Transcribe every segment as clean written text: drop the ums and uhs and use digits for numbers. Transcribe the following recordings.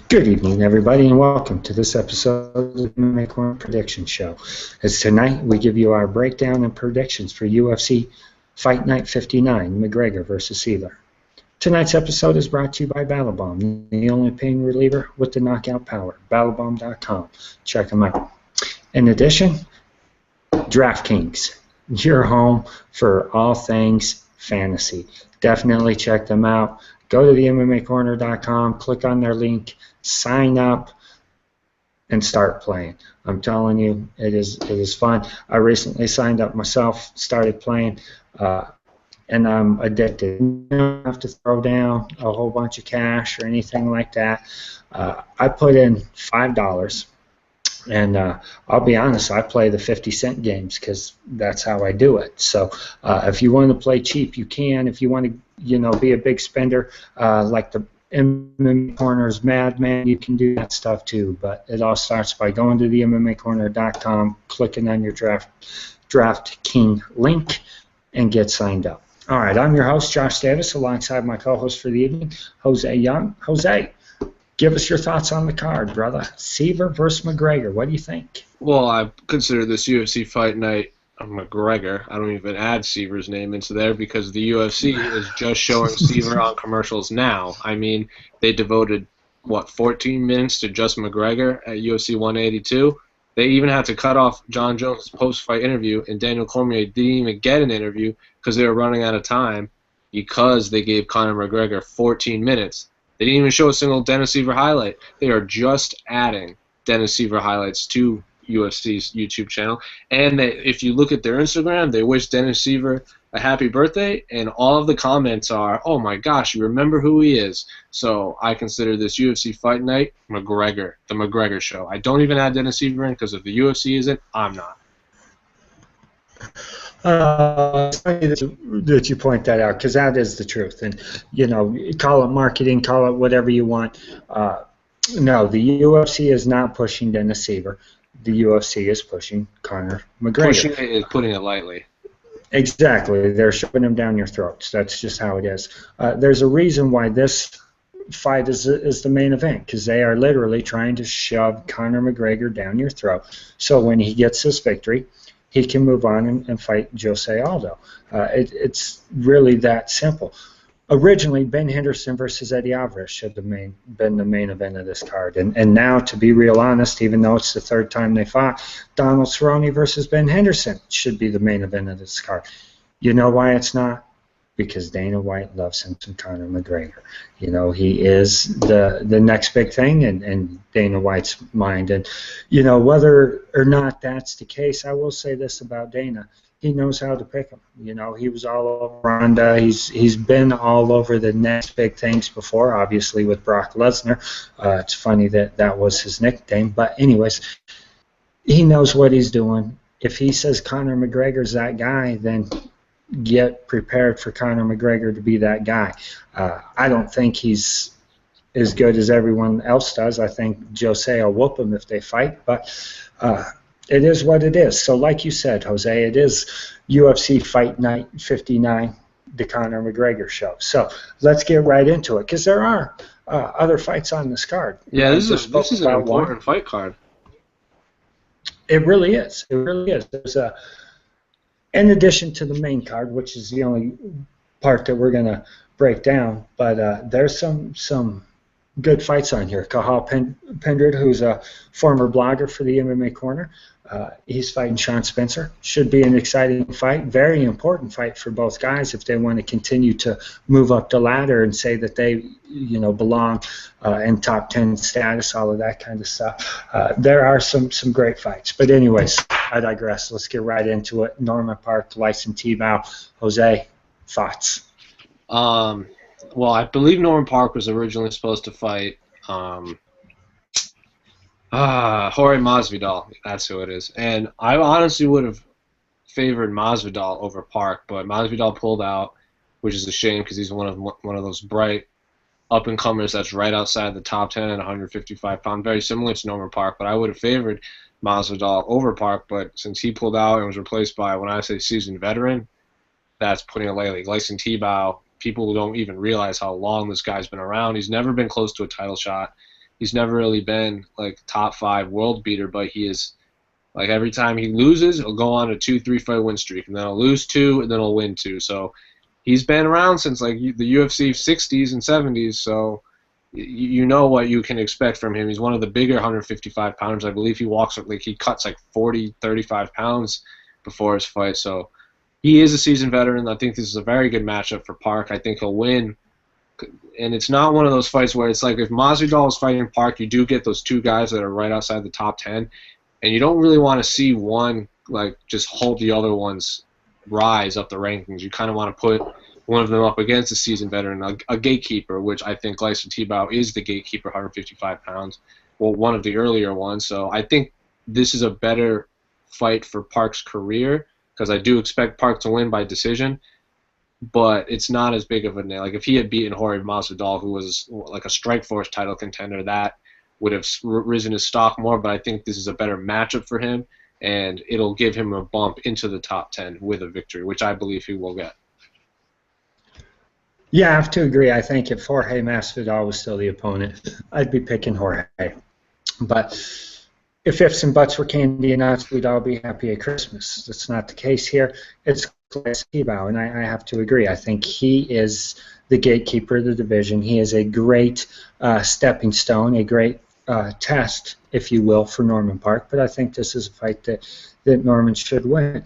Good evening, everybody, and welcome to this episode of the MMA Corner Prediction Show. As tonight, we give you our breakdown and predictions for UFC Fight Night 59, McGregor versus Siver. Tonight's episode is brought to you by BattleBomb, the only pain reliever with the knockout power. BattleBomb.com. Check them out. In addition, DraftKings, your home for all things fantasy. Definitely check them out. Go to the MMAcorner.com, click on their link, sign up, and start playing. I'm telling you, it is fun. I recently signed up myself, started playing, and I'm addicted. You don't have to throw down a whole bunch of cash or anything like that. I put in $5. And I'll be honest, I play the 50-cent games because that's how I do it. So if you want to play cheap, you can. If you want to, be a big spender like the MMA Corner's Madman, you can do that stuff too. But it all starts by going to the MMAcorner.com, clicking on your DraftKings link, and get signed up. All right, I'm your host, Josh Davis, alongside my co-host for the evening, Jose Young. Jose, give us your thoughts on the card, brother. Siver versus McGregor. What do you think? Well, I consider this UFC Fight Night a McGregor. I don't even add Siver's name into there because the UFC is just showing Siver on commercials now. I mean, they devoted, 14 minutes to just McGregor at UFC 182? They even had to cut off John Jones' post-fight interview, and Daniel Cormier didn't even get an interview because they were running out of time because they gave Conor McGregor 14 minutes. They didn't even show a single Dennis Siver highlight. They are just adding Dennis Siver highlights to UFC's YouTube channel. And if you look at their Instagram, they wish Dennis Siver a happy birthday, and all of the comments are, oh my gosh, you remember who he is. So I consider this UFC Fight Night McGregor, the McGregor show. I don't even add Dennis Siver in because if the UFC isn't, I'm not. It's funny that you point that out because that is the truth. And, call it marketing, call it whatever you want. No, the UFC is not pushing Dennis Siver. The UFC is pushing Conor McGregor. Pushing it is putting it lightly. Exactly. They're shoving them down your throats. That's just how it is. There's a reason why this fight is the main event, because they are literally trying to shove Conor McGregor down your throat. So when he gets his victory, he can move on and fight Jose Aldo. It's really that simple. Originally, Ben Henderson versus Eddie Alvarez should have been the main event of this card. And now, to be real honest, even though it's the third time they fought, Donald Cerrone versus Ben Henderson should be the main event of this card. You know why it's not? Because Dana White loves him some Conor McGregor. He is the next big thing in Dana White's mind. And, whether or not that's the case, I will say this about Dana. He knows how to pick him. He was all over Ronda. He's been all over the next big things before, obviously with Brock Lesnar. It's funny that was his nickname. But anyways, he knows what he's doing. If he says Conor McGregor's that guy, then get prepared for Conor McGregor to be that guy. I don't think he's as good as everyone else does. I think Jose will whoop him if they fight, but it is what it is. So like you said, Jose, it is UFC Fight Night 59, the Conor McGregor show. So let's get right into it, because there are other fights on this card. Yeah, this is an important fight card. It really is. It really is. There's in addition to the main card, which is the only part that we're going to break down, but there's some good fights on here. Cathal Pendred, who's a former blogger for the MMA Corner, he's fighting Sean Spencer. Should be an exciting fight, very important fight for both guys if they want to continue to move up the ladder and say that they, belong in top 10 status, all of that kind of stuff. There are some great fights. But anyways, I digress. Let's get right into it. Norman Park, Lyson Tebow. Jose, thoughts? Well, I believe Norman Park was originally supposed to fight Jorge Masvidal. That's who it is. And I honestly would have favored Masvidal over Park, but Masvidal pulled out, which is a shame because he's one of those bright up-and-comers that's right outside the top 10 at 155-pound. Very similar to Norman Park, but I would have favored Masvidal over Park, but since he pulled out and was replaced by, when I say seasoned veteran, that's putting it lightly. Lyson Tebow, people don't even realize how long this guy's been around. He's never been close to a title shot. He's never really been like top 5 world beater, but he is like every time he loses, he'll go on a 2-3 fight win streak, and then he'll lose 2, and then he'll win 2. So he's been around since like the UFC 60s and 70s. So you know what you can expect from him. He's one of the bigger 155 pounders. I believe he walks like he cuts like 40, 35 pounds before his fight. So he is a seasoned veteran. I think this is a very good matchup for Park. I think he'll win. And it's not one of those fights where it's like if Masvidal is fighting Park, you do get those 2 guys that are right outside the top 10, and you don't really want to see one like just hold the other one's rise up the rankings. You kind of want to put one of them up against a seasoned veteran, a gatekeeper, which I think Gleison Tibau is the gatekeeper, 155 pounds, well, one of the earlier ones. So I think this is a better fight for Park's career because I do expect Park to win by decision, but it's not as big of a nail. Like if he had beaten Jorge Masvidal, who was like a Strikeforce title contender, that would have risen his stock more, but I think this is a better matchup for him, and it'll give him a bump into the top 10 with a victory, which I believe he will get. Yeah, I have to agree. I think if Jorge Masvidal was still the opponent, I'd be picking Jorge. But if ifs and buts were candy and nuts, we'd all be happy at Christmas. That's not the case here. It's Gleison Tibau, and I have to agree. I think he is the gatekeeper of the division. He is a great stepping stone, a great test, if you will, for Norman Park. But I think this is a fight that Norman should win.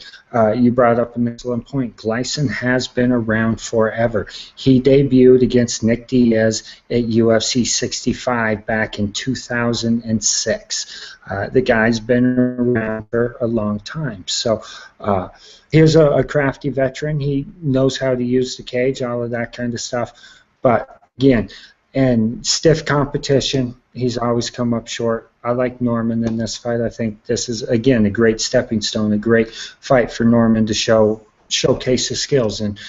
You brought up an excellent point. Gleison has been around forever. He debuted against Nick Diaz at UFC 65 back in 2006. The guy's been around for a long time. So he's a crafty veteran. He knows how to use the cage, all of that kind of stuff. But again, in stiff competition, he's always come up short. I like Norman in this fight. I think this is, again, a great stepping stone, a great fight for Norman to showcase his skills and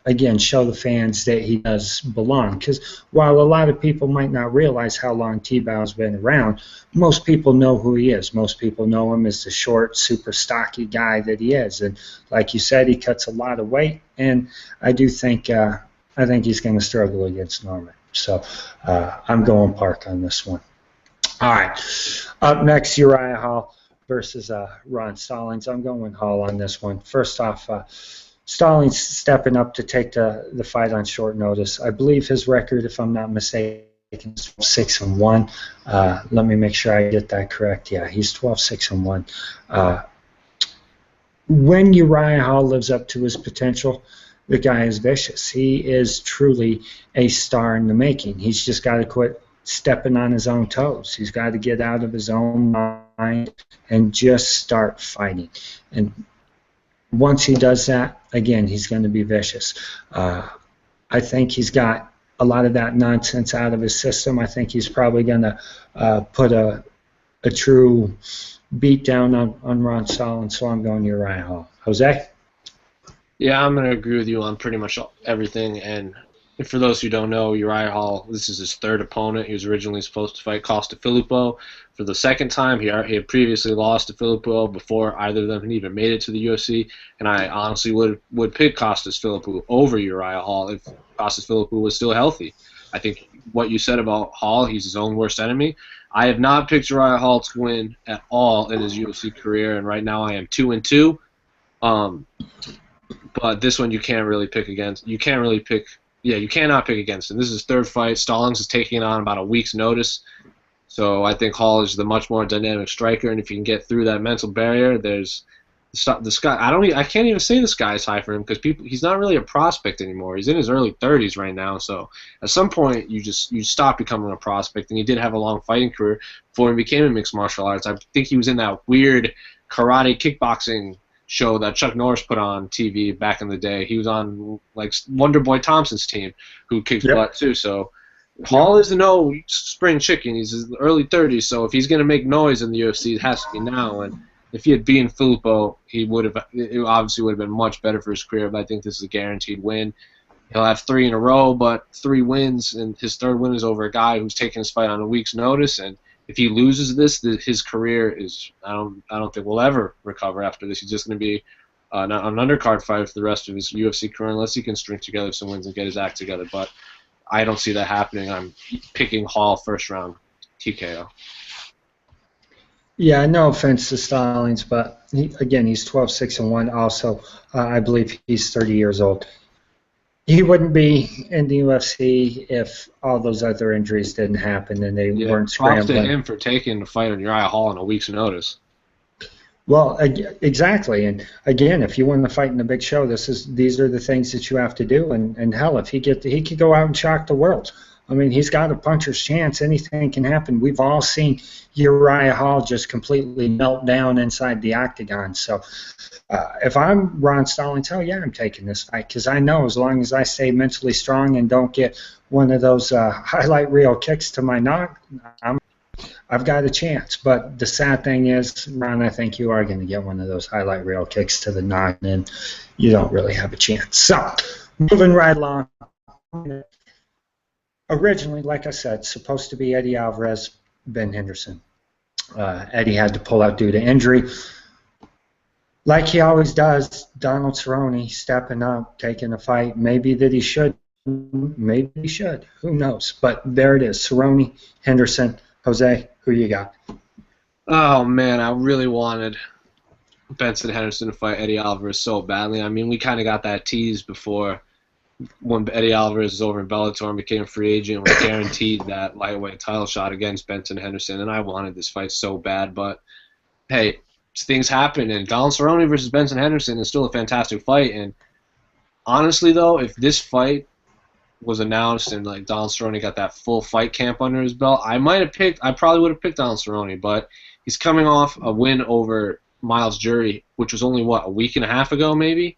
again, show the fans that he does belong. Because while a lot of people might not realize how long Tibau's been around, most people know who he is. Most people know him as the short, super stocky guy that he is. And like you said, he cuts a lot of weight, and I do think he's going to struggle against Norman. So I'm going Park on this one. All right. Up next, Uriah Hall versus Ron Stallings. I'm going Hall on this one. First off, Stallings stepping up to take the fight on short notice. I believe his record, if I'm not mistaken, is 12-6-1. Let me make sure I get that correct. Yeah, he's 12-6-1. When Uriah Hall lives up to his potential, the guy is vicious. He is truly a star in the making. He's just got to quit stepping on his own toes. He's got to get out of his own mind and just start fighting. And once he does that, again, he's going to be vicious. I think he's got a lot of that nonsense out of his system. I think he's probably going to put a true beat down on Ron Stallings, so I'm going Uriah Hall. Jose? Yeah, I'm going to agree with you on pretty much everything. And for those who don't know, Uriah Hall, this is his 3rd opponent. He was originally supposed to fight Costa Filippo for the 2nd time. He had previously lost to Filippo before either of them had even made it to the UFC. And I honestly would pick Costas Filippo over Uriah Hall if Costas Filippo was still healthy. I think what you said about Hall, he's his own worst enemy. I have not picked Uriah Hall to win at all in his UFC career, and right now I am 2-2. But this one you can't really pick against. You cannot pick against him. This is his 3rd fight. Stallings is taking it on about a week's notice. So I think Hall is the much more dynamic striker, and if you can get through that mental barrier, there's the sky. I can't even say the sky is high for him because he's not really a prospect anymore. He's in his early 30s right now. So at some point you stop becoming a prospect, and he did have a long fighting career before he became a mixed martial arts. I think he was in that weird karate kickboxing show that Chuck Norris put on TV back in the day. He was on like Wonder Boy Thompson's team, who kicked butt too. So Hall is no spring chicken. He's in his early 30s, so if he's going to make noise in the UFC, it has to be now. And if he had beaten Filippo, it obviously would have been much better for his career, but I think this is a guaranteed win. He'll have 3 in a row, but 3 wins, and his 3rd win is over a guy who's taking his fight on a week's notice. And if he loses this, his career is I don't think will ever recover after this. He's just going to be an undercard fighter for the rest of his UFC career unless he can string together some wins and get his act together. But I don't see that happening. I'm picking Hall 1st round. TKO. Yeah, no offense to Stallings, but again, he's 12-6-1. Also, I believe he's 30 years old. He wouldn't be in the UFC if all those other injuries didn't happen and they Yeah, weren't props to scrambling. him for taking the fight on Uriah Hall on a week's notice. Well, exactly. And again, if you want to fight in a big show, these are the things that you have to do. And hell, if he could go out and shock the world. I mean, he's got a puncher's chance. Anything can happen. We've all seen Uriah Hall just completely melt down inside the octagon. So if I'm Ron Stallings, hell yeah, I'm taking this fight because I know as long as I stay mentally strong and don't get one of those highlight reel kicks to my knock, I've got a chance. But the sad thing is, Ron, I think you are going to get one of those highlight reel kicks to the knock, and you don't really have a chance. So, moving right along. Originally, like I said, supposed to be Eddie Alvarez, Ben Henderson. Eddie had to pull out due to injury. Like he always does, Donald Cerrone stepping up, taking a fight. Maybe that he should. Maybe he should. Who knows? But there it is. Cerrone, Henderson. Jose, who you got? Oh, man, I really wanted Benson Henderson to fight Eddie Alvarez so badly. I mean, we kind of got that tease before when Eddie Alvarez was over in Bellator and became a free agent, was guaranteed that lightweight title shot against Benson Henderson, and I wanted this fight so bad. But, hey, things happen, and Donald Cerrone versus Benson Henderson is still a fantastic fight. And honestly, though, if this fight was announced and like Donald Cerrone got that full fight camp under his belt, I probably would have picked Donald Cerrone, but he's coming off a win over Miles Jury, which was only a week and a half ago maybe,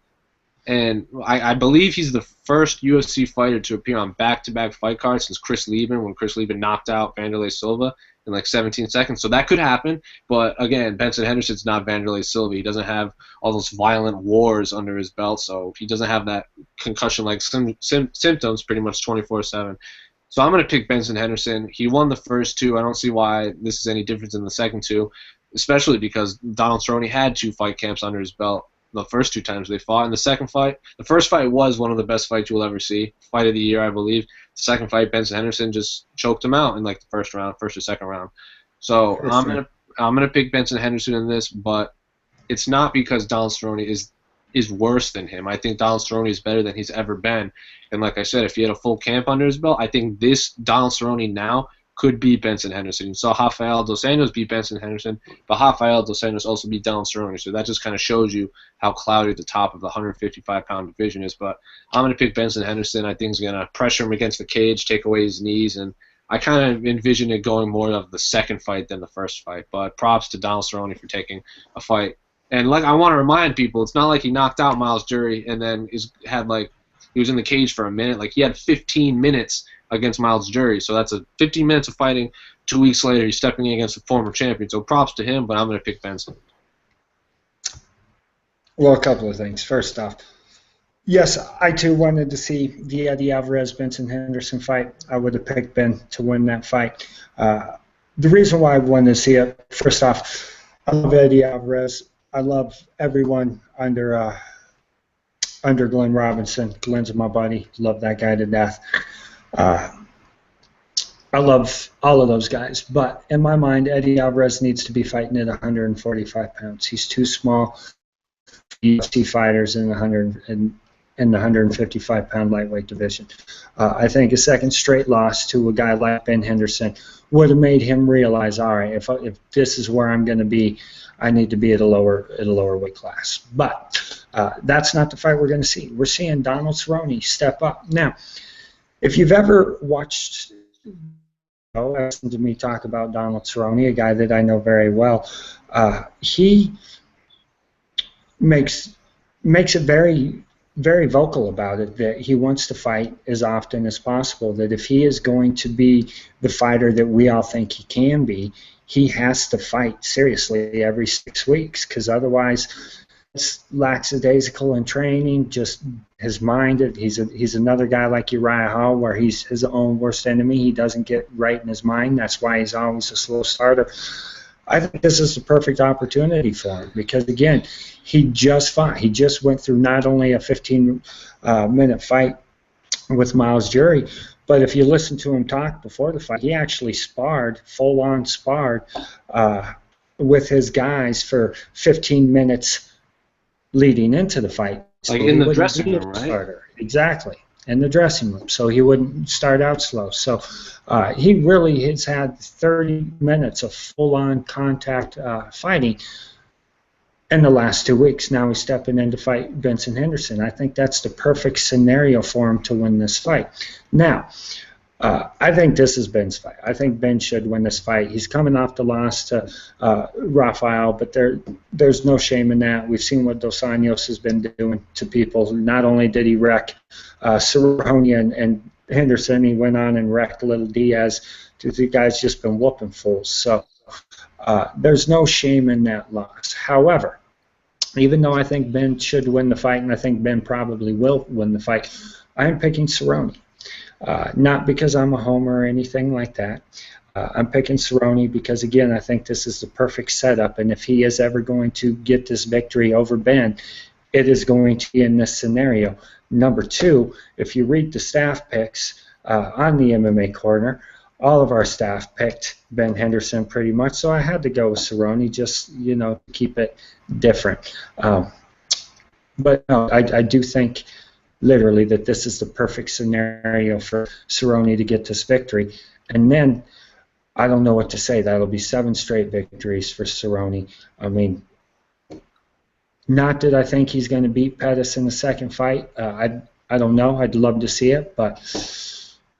and I believe he's the first UFC fighter to appear on back-to-back fight cards since Chris Lieben, when Chris Lieben knocked out Vanderlei Silva in like 17 seconds. So that could happen, but again, Benson Henderson's not Vanderlei Silva. He doesn't have all those violent wars under his belt, so he doesn't have that concussion-like symptoms pretty much 24/7. So I'm going to pick Benson Henderson. He won the first two. I don't see why this is any different than the second two, especially because Donald Cerrone had 2 fight camps under his belt the first 2 times they fought. In the first fight was one of the best fights you'll ever see. Fight of the year, I believe. The second fight, Benson Henderson just choked him out in like the first or second round. So I'm gonna pick Benson Henderson in this, but it's not because Donald Cerrone is worse than him. I think Donald Cerrone is better than he's ever been. And like I said, if he had a full camp under his belt, I think this Donald Cerrone now could beat Benson Henderson. You saw Rafael Dos Anjos beat Benson Henderson, but Rafael Dos Anjos also beat Donald Cerrone. So that just kind of shows you how clouded the top of the 155-pound division is. But I'm going to pick Benson Henderson. I think he's going to pressure him against the cage, take away his knees, and I kind of envision it going more of the second fight than the first fight. But props to Donald Cerrone for taking a fight. And like I want to remind people, it's not like he knocked out Miles Jury and then he was in the cage for a minute. Like he had 15 minutes against Miles Jury, so that's 15 minutes of fighting. 2 weeks later, he's stepping in against a former champion. So props to him, but I'm going to pick Benson. Well, a couple of things. First off, yes, I too wanted to see the Eddie Alvarez-Benson Henderson fight. I would have picked Ben to win that fight. The reason why I wanted to see it, first off, I love Eddie Alvarez. I love everyone under Glenn Robinson. Glenn's my buddy. Love that guy to death. I love all of those guys, but in my mind, Eddie Alvarez needs to be fighting at 145 pounds. He's too small for UFC fighters in the 155-pound lightweight division. I think a second straight loss to a guy like Ben Henderson would have made him realize, all right, if this is where I'm going to be, I need to be at a lower weight class. But that's not the fight we're going to see. We're seeing Donald Cerrone step up. Now, if you've ever watched, listened to me talk about Donald Cerrone, a guy that I know very well, he makes it very, very vocal about it, that he wants to fight as often as possible, that if he is going to be the fighter that we all think he can be, he has to fight seriously every 6 weeks, because otherwise it's lackadaisical in training, just his mind. He's another guy like Uriah Hall, where he's his own worst enemy. He doesn't get right in his mind. That's why he's always a slow starter. I think this is the perfect opportunity for him because, again, he just fought. He just went through not only a 15-minute fight with Miles Jury, But if you listen to him talk before the fight, he actually sparred, full-on sparred, with his guys for 15 minutes leading into the fight. Like So in he the wouldn't dressing be a room, right? starter. Exactly. In the dressing room. So he wouldn't start out slow. So he really has had 30 minutes of full-on contact fighting in the last 2 weeks. Now he's stepping in to fight Vincent Henderson. I think that's the perfect scenario for him to win this fight. Now, I think this is Ben's fight. I think Ben should win this fight. He's coming off the loss to Rafael, but there's no shame in that. We've seen what Dos Anjos has been doing to people. Not only did he wreck Cerrone and Henderson, he went on and wrecked Little Diaz. The guy's just been whooping fools. So there's no shame in that loss. However, even though I think Ben should win the fight, and I think Ben probably will win the fight, I am picking Cerrone. Not because I'm a homer or anything like that. I'm picking Cerrone because, again, I think this is the perfect setup, and if he is ever going to get this victory over Ben, it is going to be in this scenario. Number two, if you read the staff picks on the MMA Corner, all of our staff picked Ben Henderson pretty much, so I had to go with Cerrone just, to keep it different. But no, I do think literally that this is the perfect scenario for Cerrone to get this victory. And then I don't know what to say. That'll be 7 straight victories for Cerrone. I mean, not that I think he's going to beat Pettis in the second fight. I don't know. I'd love to see it, but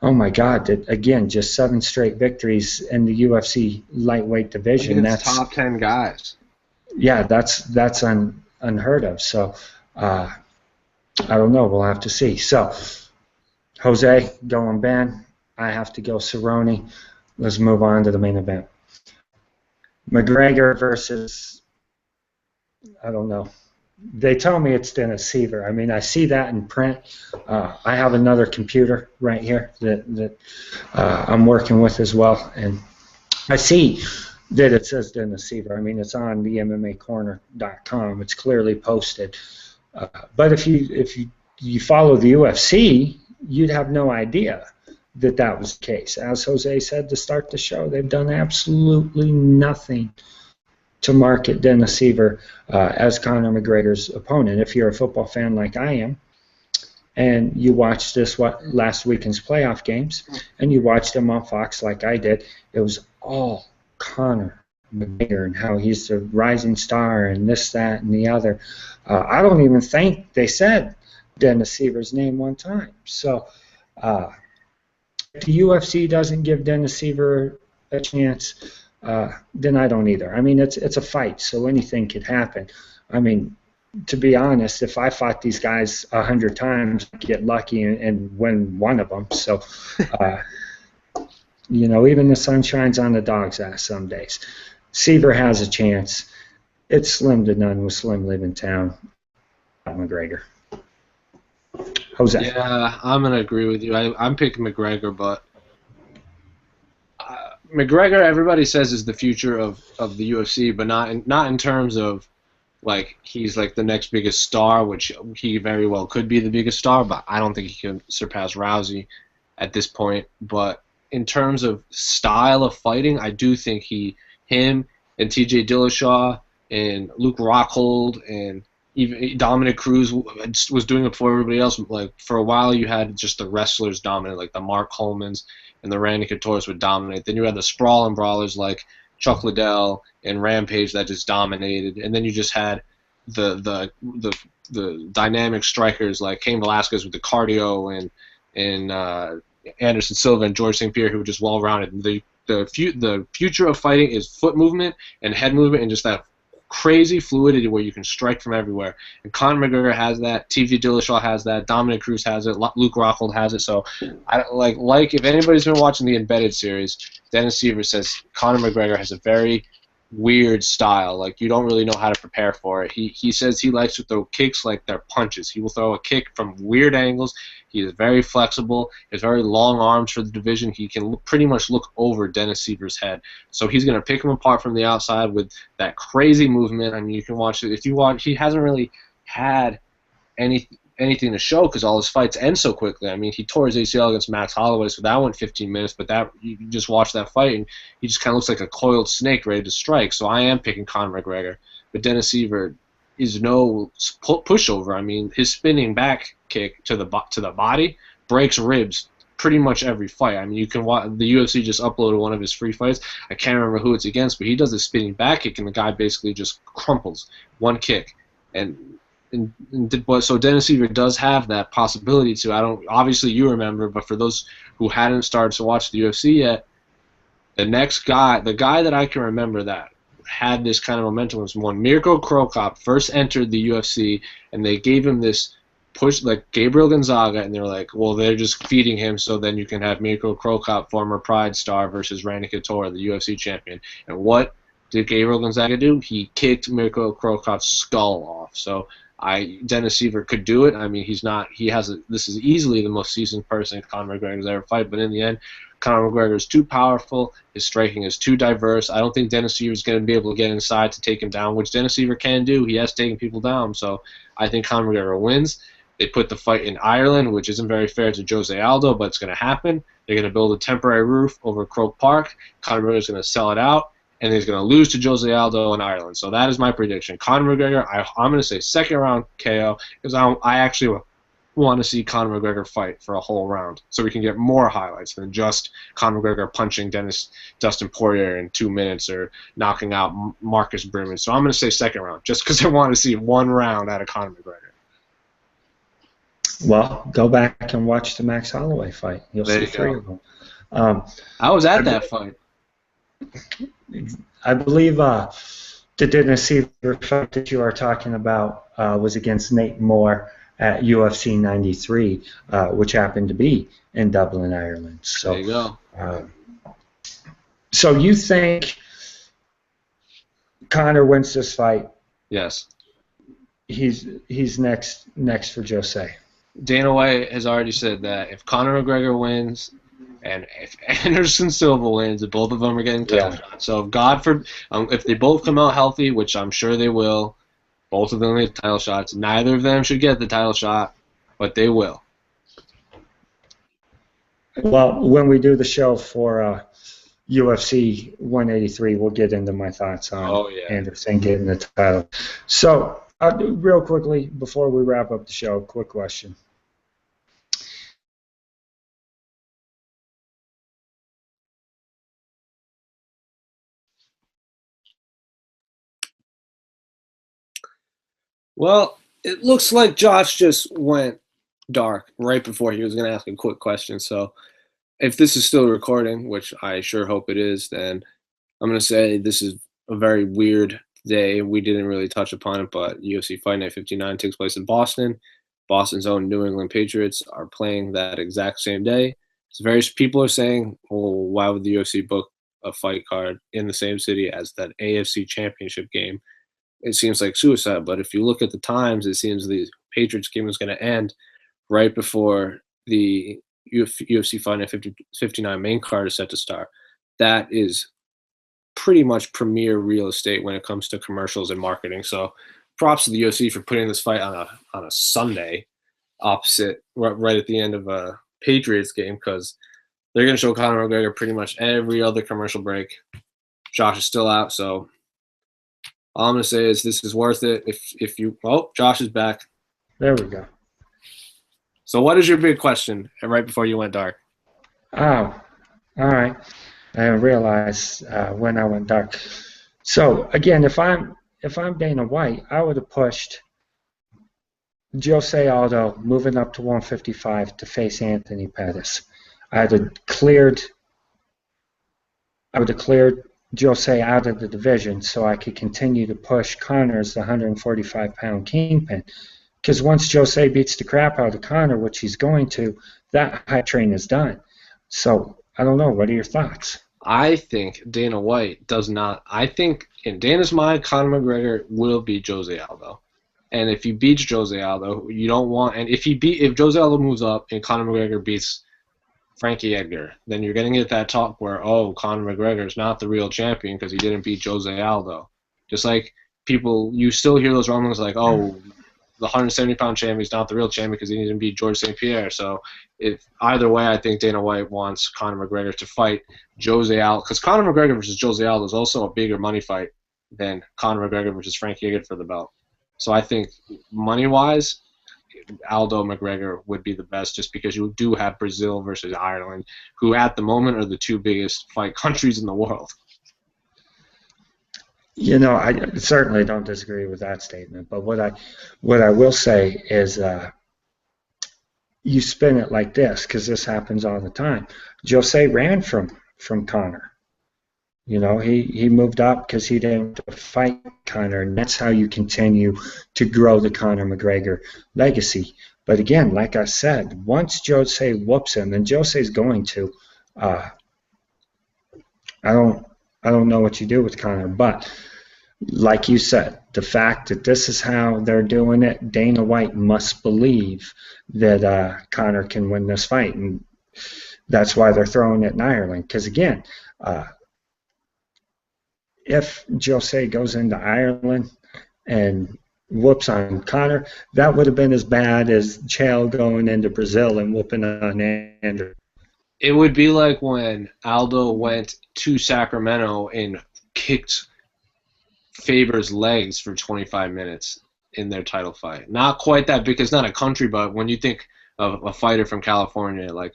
oh my God! Again, just 7 straight victories in the UFC lightweight division. That's top 10 guys. Yeah, that's unheard of. So I don't know. We'll have to see. So Jose going Ben. I have to go Cerrone. Let's move on to the main event. McGregor versus, I don't know. They tell me it's Dennis Siver. I mean, I see that in print. I have another computer right here that I'm working with as well, and I see that it says Dennis Siver. I mean, it's on the MMAcorner.com. It's clearly posted. But if you follow the UFC, you'd have no idea that was the case. As Jose said to start the show, they've done absolutely nothing to market Dennis Siver as Conor McGregor's opponent. If you're a football fan like I am, and you watched last weekend's playoff games, and you watched him on Fox like I did, it was all Conor McGregor and how he's the rising star and this, that, and the other. I don't even think they said Dennis Siver's name one time. So if the UFC doesn't give Dennis Siver a chance, then I don't either. I mean, it's a fight, so anything could happen. I mean, to be honest, if I fought these guys 100 times, I'd get lucky and win one of them. So, even the sun shines on the dog's ass some days. Siver has a chance. It's slim to none with Slim living town. McGregor. Jose. Yeah, I'm going to agree with you. I'm picking McGregor, but McGregor, everybody says, is the future of the UFC, but not in terms of, like, he's like the next biggest star, which he very well could be the biggest star, but I don't think he can surpass Rousey at this point. But in terms of style of fighting, I do think him and TJ Dillashaw and Luke Rockhold and even Dominic Cruz was doing it before everybody else. Like, for a while, you had just the wrestlers dominate, like the Mark Colemans and the Randy Couture's would dominate. Then you had the sprawl and brawlers like Chuck Liddell and Rampage that just dominated. And then you just had the dynamic strikers like Cain Velasquez with the cardio and Anderson Silva and George St. Pierre, who were just well-rounded. The future of fighting is foot movement and head movement and just that crazy fluidity where you can strike from everywhere. And Conor McGregor has that. TJ Dillashaw has that. Dominic Cruz has it. Luke Rockhold has it. So, like if anybody's been watching the Embedded series, Dennis Siver says Conor McGregor has a very weird style. Like, you don't really know how to prepare for it. He says he likes to throw kicks like they're punches. He will throw a kick from weird angles. He is very flexible. He has very long arms for the division. He can pretty much look over Dennis Siver's head. So he's going to pick him apart from the outside with that crazy movement. I mean, you can watch it. If you watch, he hasn't really had any anything to show because all his fights end so quickly. I mean, he tore his ACL against Max Holloway, so that went 15 minutes. But that you just watch that fight, and he just kind of looks like a coiled snake ready to strike. So I am picking Conor McGregor. But Dennis Siver is no pushover. I mean, his spinning back kick to the body breaks ribs pretty much every fight. I mean, you can watch, the UFC just uploaded one of his free fights. I can't remember who it's against, but he does a spinning back kick, and the guy basically just crumples one kick. So Dennis Siver does have that possibility to. I don't. Obviously, you remember, but for those who hadn't started to watch the UFC yet, the guy that I can remember that had this kind of momentum was when Mirko Cro Cop first entered the UFC, and they gave him this push like Gabriel Gonzaga, and they're like, well, they're just feeding him so then you can have Mirko Cro Cop, former Pride star, versus Randy Couture, the UFC champion. And what did Gabriel Gonzaga do? He kicked Mirko Cro Cop's skull off. So Dennis Siver could do it. I mean, this is easily the most seasoned person Conor McGregor's ever fight, but in the end, Conor McGregor is too powerful. His striking is too diverse. I don't think Dennis Siver is going to be able to get inside to take him down, which Dennis Siver can do. He has taken people down. So I think Conor McGregor wins. They put the fight in Ireland, which isn't very fair to Jose Aldo, but it's going to happen. They're going to build a temporary roof over Croke Park. Conor McGregor is going to sell it out, and he's going to lose to Jose Aldo in Ireland. So that is my prediction. Conor McGregor, I'm going to say second round KO, because I actually want to see Conor McGregor fight for a whole round, so we can get more highlights than just Conor McGregor punching Dustin Poirier in 2 minutes or knocking out Marcus Berman. So I'm going to say second round, just because I want to see one round out of Conor McGregor. Well, go back and watch the Max Holloway fight. You'll see three of them. I was at that fight. I believe the Dennis Siver fight that you are talking about was against Nate Moore at UFC 93, which happened to be in Dublin, Ireland. So, there you go. So you think Conor wins this fight? Yes. He's next for Jose. Dana White has already said that if Conor McGregor wins and if Anderson Silva wins, both of them are getting title shots. So if they both come out healthy, which I'm sure they will, both of them get title shots. Neither of them should get the title shot, but they will. Well, when we do the show for UFC 183, we'll get into my thoughts on Anderson getting the title. So, real quickly, before we wrap up the show, quick question. Well, it looks like Josh just went dark right before he was going to ask a quick question. So if this is still recording, which I sure hope it is, then I'm going to say this is a very weird day. We didn't really touch upon it, but UFC Fight Night 59 takes place in Boston. Boston's own New England Patriots are playing that exact same day. So various people are saying, well, why would the UFC book a fight card in the same city as that AFC Championship game? It seems like suicide, but if you look at the times, it seems the Patriots game was going to end right before the UFC Fight Night 59 main card is set to start. That is pretty much premier real estate when it comes to commercials and marketing. So props to the UFC for putting this fight on a Sunday opposite right at the end of a Patriots game, because they're going to show Conor McGregor pretty much every other commercial break. Josh is still out, so all I'm going to say is this is worth it. If you Josh is back. There we go. So what is your big question right before you went dark? Oh, all right. I didn't realize when I went dark. So again, if I'm Dana White, I would have pushed Jose Aldo moving up to 155 to face Anthony Pettis. I would have cleared Jose out of the division so I could continue to push Conor as the 145-pound kingpin. Because once Jose beats the crap out of Conor, which he's going to, that hype train is done. So, I don't know. What are your thoughts? I think Dana White does not. I think in Dana's mind, Conor McGregor will beat Jose Aldo. And if he beats Jose Aldo, you don't want. And if Jose Aldo moves up and Conor McGregor beats Frankie Edgar, then you're going to get that talk where, Conor McGregor is not the real champion because he didn't beat Jose Aldo. Just like you still hear those rumblings like the 170-pound champion. He's not the real champion because he didn't beat George St. Pierre. So either way, I think Dana White wants Conor McGregor to fight Jose Aldo, because Conor McGregor versus Jose Aldo is also a bigger money fight than Conor McGregor versus Frank Yeager for the belt. So I think money-wise, Aldo McGregor would be the best, just because you do have Brazil versus Ireland, who at the moment are the two biggest fight countries in the world. You know, I certainly don't disagree with that statement, but what I will say is you spin it like this, because this happens all the time. Jose ran from Conor. You know, he moved up because he didn't fight Conor, and that's how you continue to grow the Conor McGregor legacy. But again, like I said, once Jose whoops him, and Jose's going to, I don't know what you do with Conor, but like you said, the fact that this is how they're doing it, Dana White must believe that Conor can win this fight, and that's why they're throwing it in Ireland. Because again, if Jose goes into Ireland and whoops on Conor, that would have been as bad as Chael going into Brazil and whooping on Andrew. It would be like when Aldo went to Sacramento and kicked Faber's legs for 25 minutes in their title fight. Not quite that big, it's not a country, but when you think of a fighter from California, like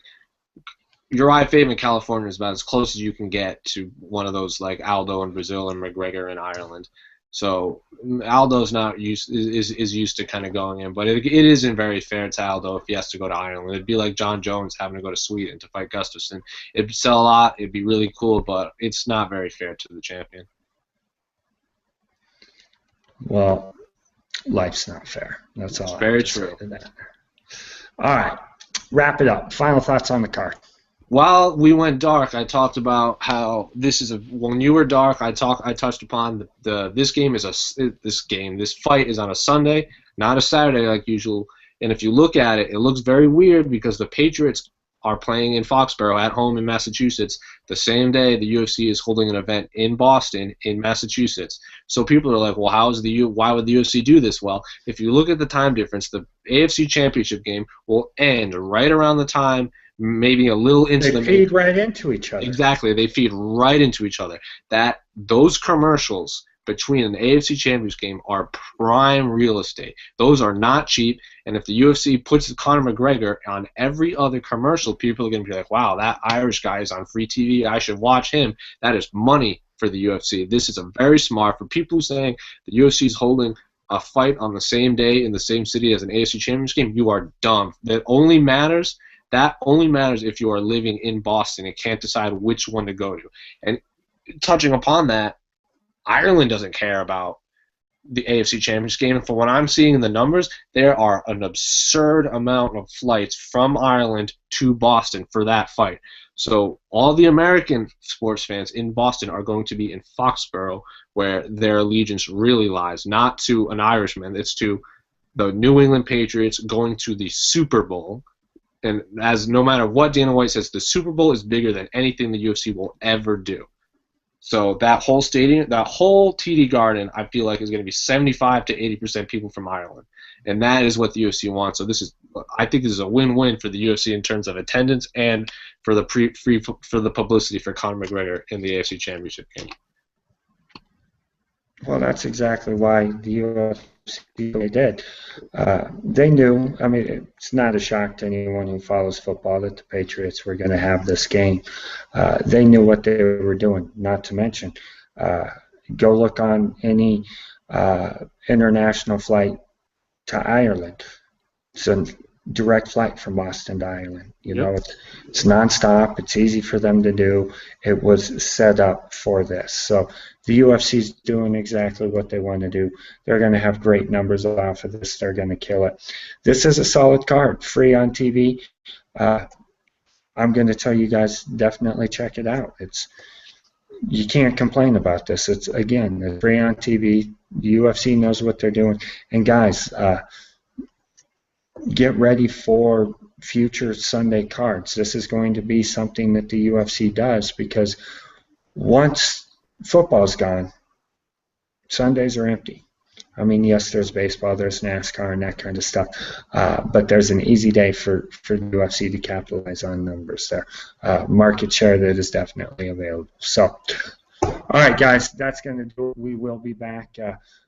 Uriah Faber in California is about as close as you can get to one of those like Aldo in Brazil and McGregor in Ireland. So Aldo's not is used to kind of going in, but it isn't very fair to Aldo if he has to go to Ireland. It'd be like John Jones having to go to Sweden to fight Gustafsson. It'd sell a lot, it'd be really cool, but it's not very fair to the champion. Well, life's not fair. That's all. Very true. All right, wrap it up. Final thoughts on the card. While we went dark, I talked about how this is when you were dark. I touched upon this fight is on a Sunday, not a Saturday like usual. And if you look at it, it looks very weird because the Patriots are playing in Foxborough at home in Massachusetts the same day the UFC is holding an event in Boston in Massachusetts. So people are like, well, why would the UFC do this? Well, if you look at the time difference, the AFC Championship game will end right around the time, maybe a little into the. They feed right into each other. Exactly, they feed right into each other. Those commercials between an AFC Champions game are prime real estate. Those are not cheap, and if the UFC puts Conor McGregor on every other commercial, people are going to be like, wow, that Irish guy is on free TV, I should watch him. That is money for the UFC. This is a very smart, for people who saying the UFC is holding a fight on the same day in the same city as an AFC Champions game, you are dumb. That only matters if you are living in Boston and can't decide which one to go to. And touching upon that, Ireland doesn't care about the AFC Champions game. And from what I'm seeing in the numbers, there are an absurd amount of flights from Ireland to Boston for that fight. So all the American sports fans in Boston are going to be in Foxborough, where their allegiance really lies, not to an Irishman. It's to the New England Patriots going to the Super Bowl. And as no matter what Dana White says, the Super Bowl is bigger than anything the UFC will ever do. So that whole stadium, that whole TD Garden, I feel like is going to be 75 to 80% people from Ireland, and that is what the UFC wants. So I think this is a win-win for the UFC in terms of attendance and for the for the publicity for Conor McGregor in the AFC Championship game. Well, that's exactly why the UFC did. They knew, I mean, it's not a shock to anyone who follows football that the Patriots were going to have this game. They knew what they were doing, not to mention. Go look on any international flight to Ireland. It's a direct flight from Boston to Ireland. You know, it's nonstop. It's easy for them to do. It was set up for this. So the UFC's doing exactly what they want to do. They're going to have great numbers off of this. They're going to kill it. This is a solid card, free on TV. I'm going to tell you guys, definitely check it out. You can't complain about this. It's free on TV. The UFC knows what they're doing. And guys, get ready for future Sunday cards. This is going to be something that the UFC does, because once football's gone, Sundays are empty. I mean, yes, there's baseball, there's NASCAR, and that kind of stuff, but there's an easy day for the UFC to capitalize on numbers there. Market share that is definitely available. So, all right, guys, that's going to do it. We will be back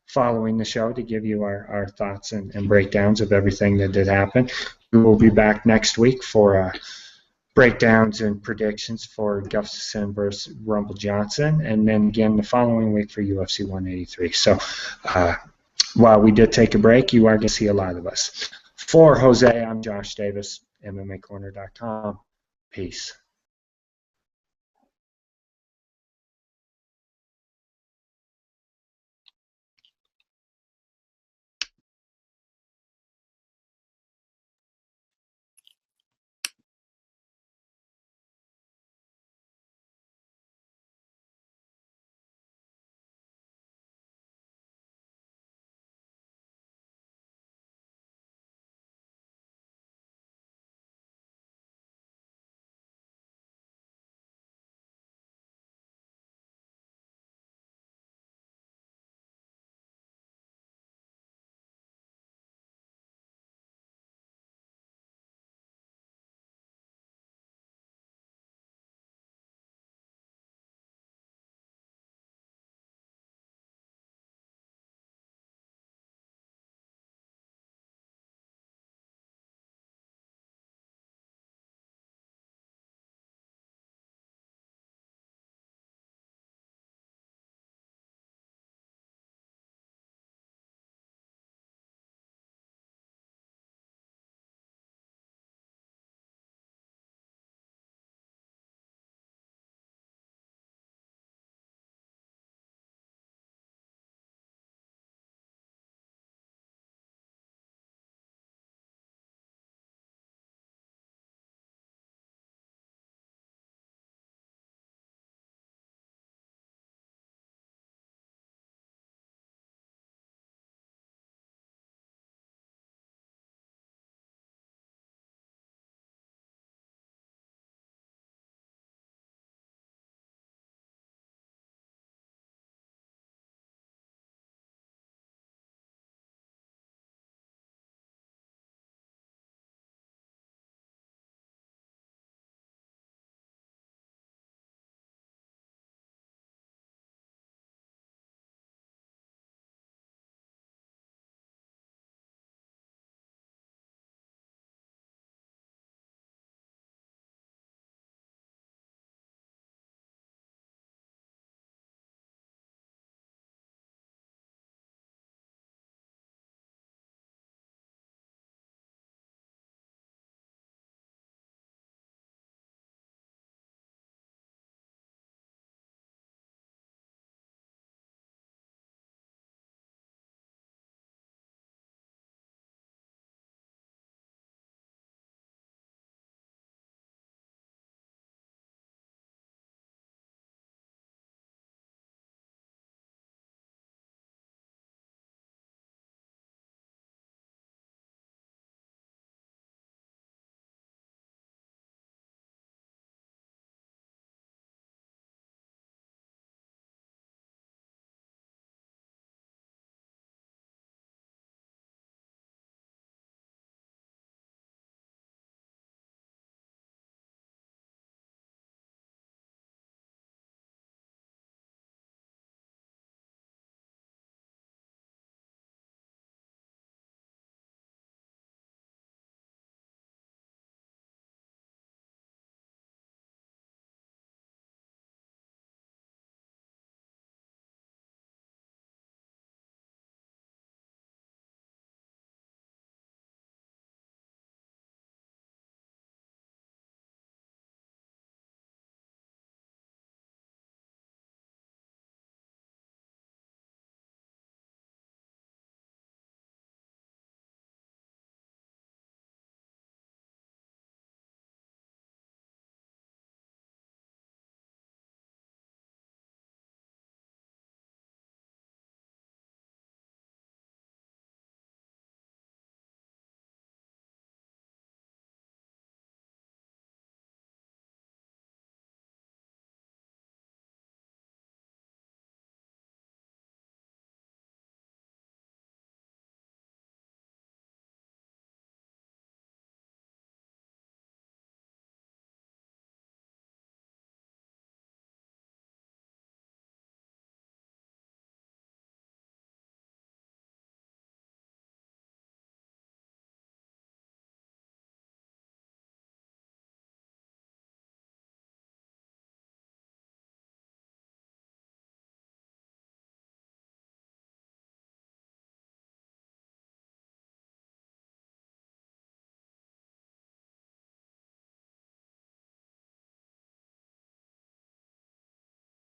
following the show to give you our thoughts and breakdowns of everything that did happen. We will be back next week for breakdowns and predictions for Gustafsson versus Rumble Johnson, and then again the following week for UFC 183. So while we did take a break, you are going to see a lot of us. For Jose, I'm Josh Davis, MMAcorner.com. Peace.